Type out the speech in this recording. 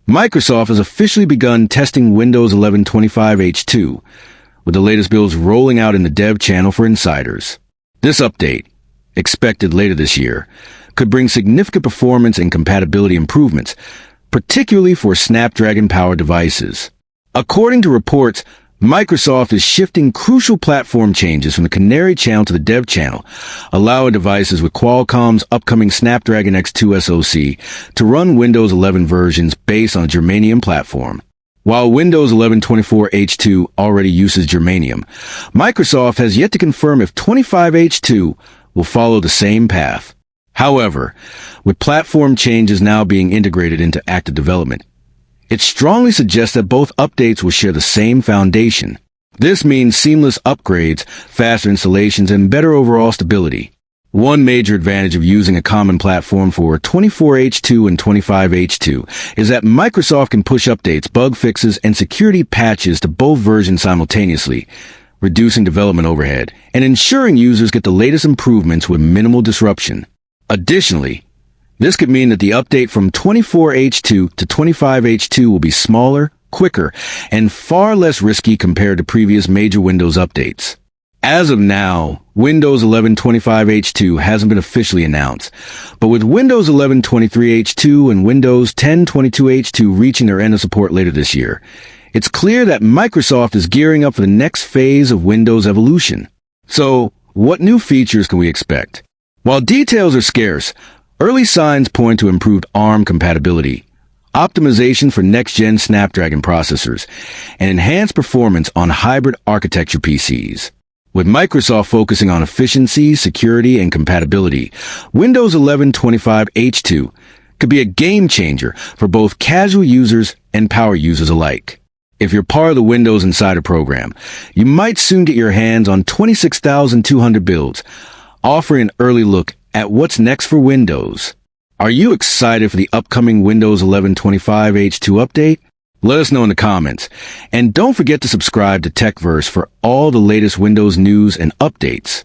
Microsoft has officially begun testing Windows 11 25H2, with the latest builds rolling out in the dev channel for insiders. This update, expected later this year, could bring significant performance and compatibility improvements, particularly for Snapdragon-powered devices. According to reports, Microsoft is shifting crucial platform changes from the Canary channel to the dev channel, allowing devices with Qualcomm's upcoming Snapdragon X2 SoC to run Windows 11 versions based on a Germanium platform. While Windows 11 24H2 already uses Germanium, Microsoft has yet to confirm if 25H2 will follow the same path. However, with platform changes now being integrated into active development, it strongly suggests that both updates will share the same foundation. This means seamless upgrades, faster installations, and better overall stability. One major advantage of using a common platform for 24H2 and 25H2 is that Microsoft can push updates, bug fixes, and security patches to both versions simultaneously, reducing development overhead and ensuring users get the latest improvements with minimal disruption. Additionally, this could mean that the update from 24H2 to 25H2 will be smaller, quicker, and far less risky compared to previous major Windows updates. As of now, Windows 11 25H2 hasn't been officially announced, but with Windows 11 23H2 and Windows 10 22H2 reaching their end of support later this year, it's clear that Microsoft is gearing up for the next phase of Windows evolution. So, what new features can we expect? While details are scarce, early signs point to improved ARM compatibility, optimization for next-gen Snapdragon processors, and enhanced performance on hybrid architecture PCs. With Microsoft focusing on efficiency, security, and compatibility, Windows 11 25H2 could be a game-changer for both casual users and power users alike. If you're part of the Windows Insider program, you might soon get your hands on 26,200 builds, offering an early look at what's next for Windows. Are you excited for the upcoming Windows 11 25H2 update? Let us know in the comments. And don't forget to subscribe to TechVerse for all the latest Windows news and updates.